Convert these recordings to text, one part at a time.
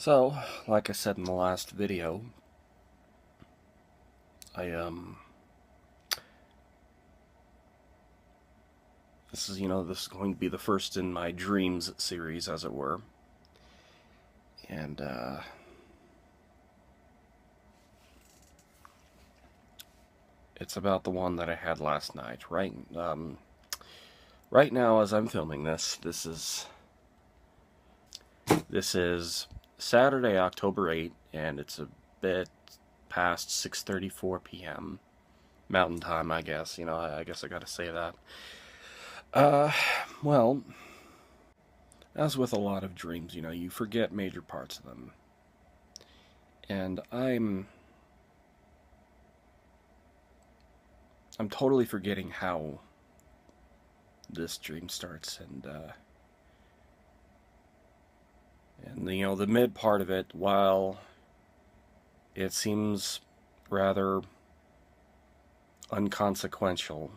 So, like I said in the last video, I this is going to be the first in my dreams series, as it were. And it's about the one that I had last night. Right now, as I'm filming this is Saturday, October 8th, and it's a bit past 6:34 p.m. Mountain Time, I guess. I guess I gotta say that. Uh, well, as with a lot of dreams, you forget major parts of them. And I'm totally forgetting how this dream starts, and the mid part of it, while it seems rather unconsequential,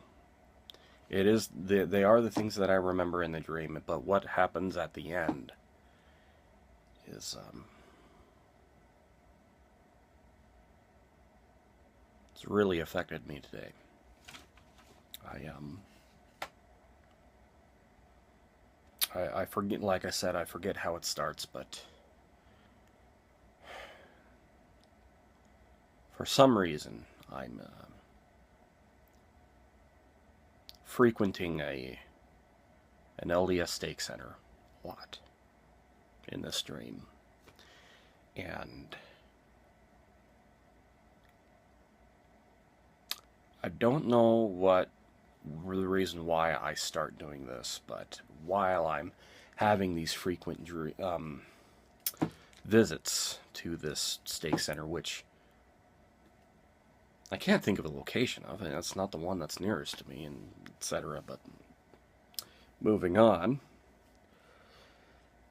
they are the things that I remember in the dream, but what happens at the end is it's really affected me today. I forget, like I said, I forget how it starts, but for some reason I'm frequenting an LDS steak center a lot in this dream, and I don't know what the reason why I start doing this, but while I'm having these frequent visits to this steak center, which I can't think of a location of, and that's not the one that's nearest to me, and etc. But moving on,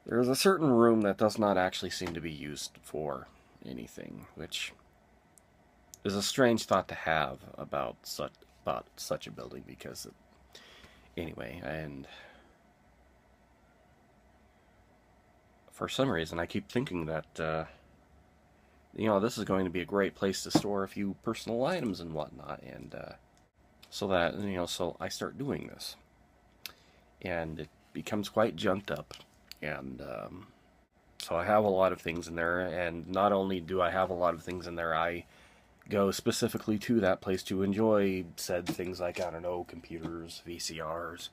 there's a certain room that does not actually seem to be used for anything, which is a strange thought to have about such a building, because anyway, and for some reason I keep thinking that this is going to be a great place to store a few personal items and whatnot, and so I start doing this, and it becomes quite junked up, and so I have a lot of things in there, and not only do I have a lot of things in there, I go specifically to that place to enjoy said things like, I don't know, computers, VCRs,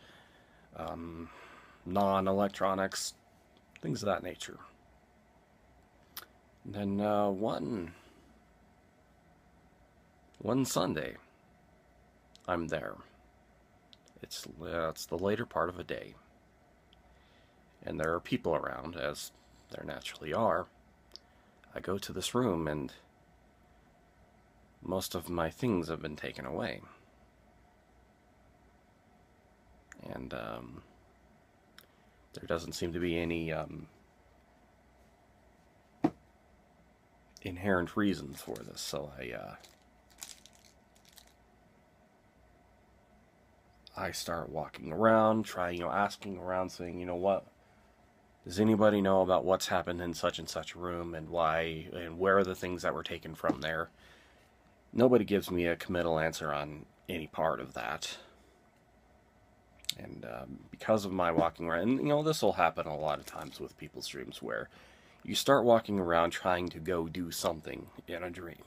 non-electronics, things of that nature. And then one Sunday, I'm there. It's the later part of a day, and there are people around, as there naturally are. I go to this room, and most of my things have been taken away. And there doesn't seem to be any inherent reasons for this, so I start walking around, asking around, saying, what does anybody know about what's happened in such and such a room, and why, and where are the things that were taken from there? Nobody gives me a committal answer on any part of that. And because of my walking around, and this will happen a lot of times with people's dreams, where you start walking around trying to go do something in a dream.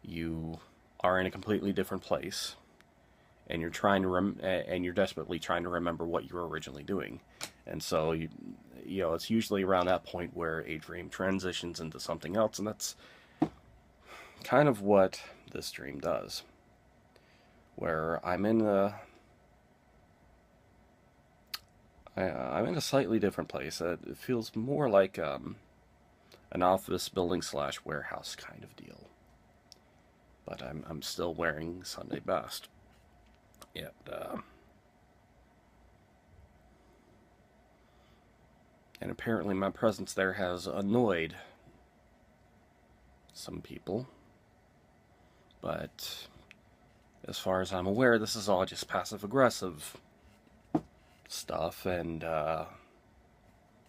You are in a completely different place, and you're you're desperately trying to remember what you were originally doing. And so it's usually around that point where a dream transitions into something else, and that's kind of what this dream does, where I'm in a slightly different place. It feels more like an office building / warehouse kind of deal, but I'm still wearing Sunday best. And apparently my presence there has annoyed some people. But as far as I'm aware, this is all just passive-aggressive stuff, and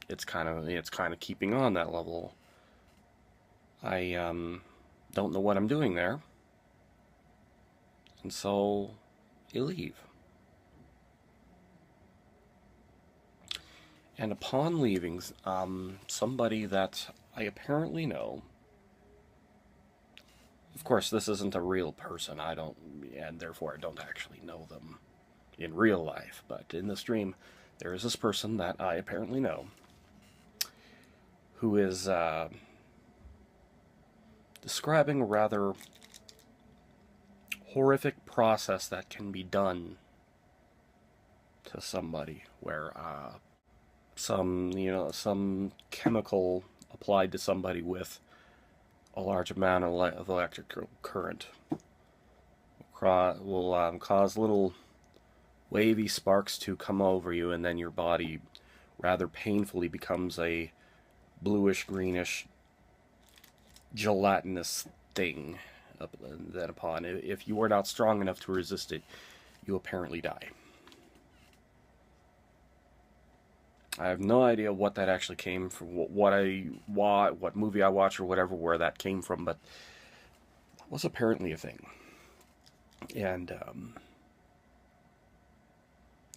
it's kind of keeping on that level I don't know what I'm doing there, and so you leave. And upon leaving, somebody that I apparently know. Of course, this isn't a real person. I don't, and therefore I don't actually know them in real life. But in this dream, there is this person that I apparently know who is describing a rather horrific process that can be done to somebody, where some chemical applied to somebody with a large amount of electrical current will cause little wavy sparks to come over you, and then your body rather painfully becomes a bluish greenish gelatinous thing. Then upon, if you are not strong enough to resist it, you apparently die. I have no idea what that actually came from, what movie I watched or whatever, where that came from, but it was apparently a thing. And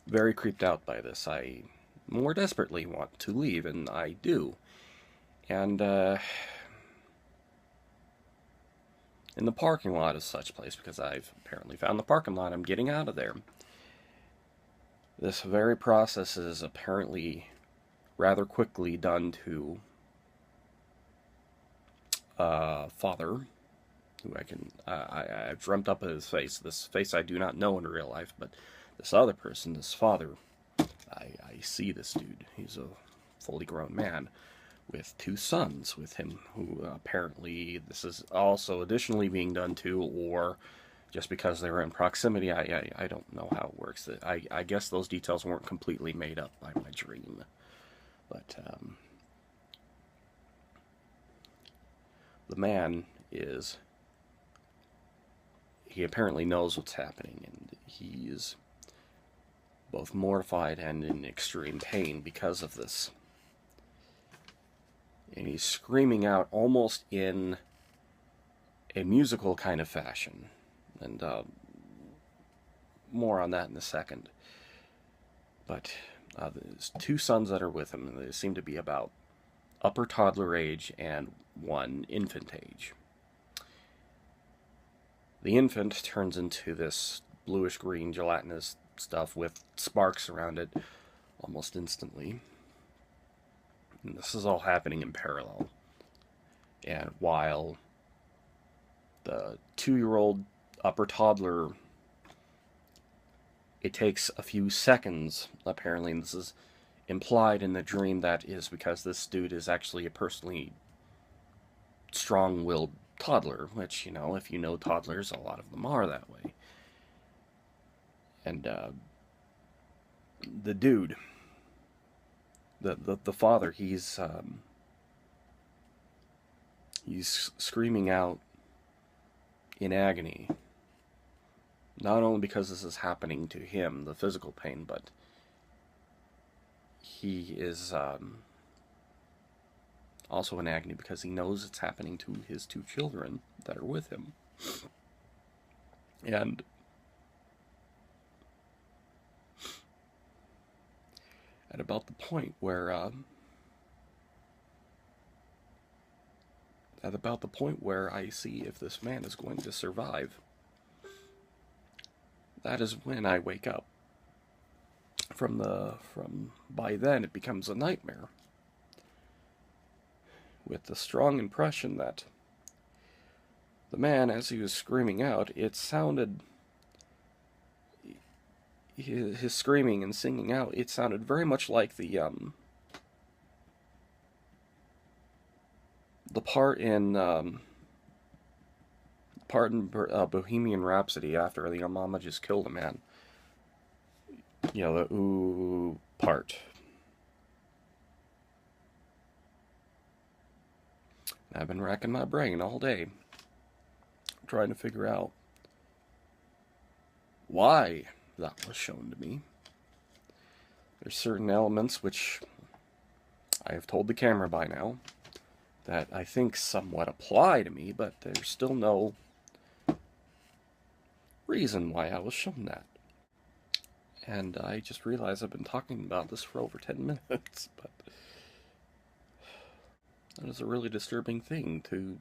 very creeped out by this. I more desperately want to leave, and I do. And in the parking lot of such place, because I've apparently found the parking lot, I'm getting out of there. This very process is apparently rather quickly done to father, who I've dreamt up his face. This face I do not know in real life, but this other person, this father, I see this dude. He's a fully grown man with 2 sons with him, who apparently this is also additionally being done to, or just because they were in proximity. I don't know how it works. I guess those details weren't completely made up by my dream. But the man he apparently knows what's happening, and he's both mortified and in extreme pain because of this. And he's screaming out almost in a musical kind of fashion. And more on that in a second. But there's 2 sons that are with him, and they seem to be about upper toddler age and 1 infant age. The infant turns into this bluish-green gelatinous stuff with sparks around it almost instantly. And this is all happening in parallel. And while the 2-year-old upper toddler, it takes a few seconds, apparently, and this is implied in the dream, that is because this dude is actually a personally strong-willed toddler, which, if you know toddlers, a lot of them are that way. And the dude, the father, he's screaming out in agony, not only because this is happening to him, the physical pain, but he is also in agony because he knows it's happening to his 2 children that are with him. And at about the point where I see if this man is going to survive, that is when I wake up. By then it becomes a nightmare, with the strong impression that the man, as he was screaming out, it sounded, his screaming and singing out, it sounded very much like the part in Bohemian Rhapsody, after the mama just killed a man. The ooh part. I've been racking my brain all day, trying to figure out why that was shown to me. There's certain elements which I have told the camera by now that I think somewhat apply to me, but there's still no reason why I was shown that. And I just realized I've been talking about this for over 10 minutes, but that is a really disturbing thing to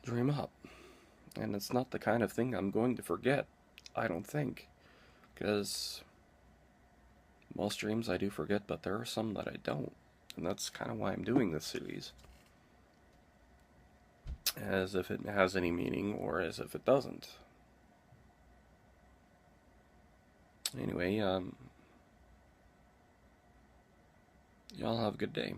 dream up. And it's not the kind of thing I'm going to forget, I don't think. Because most dreams I do forget, but there are some that I don't. And that's kind of why I'm doing this series. As if it has any meaning, or as if it doesn't. Anyway, y'all have a good day.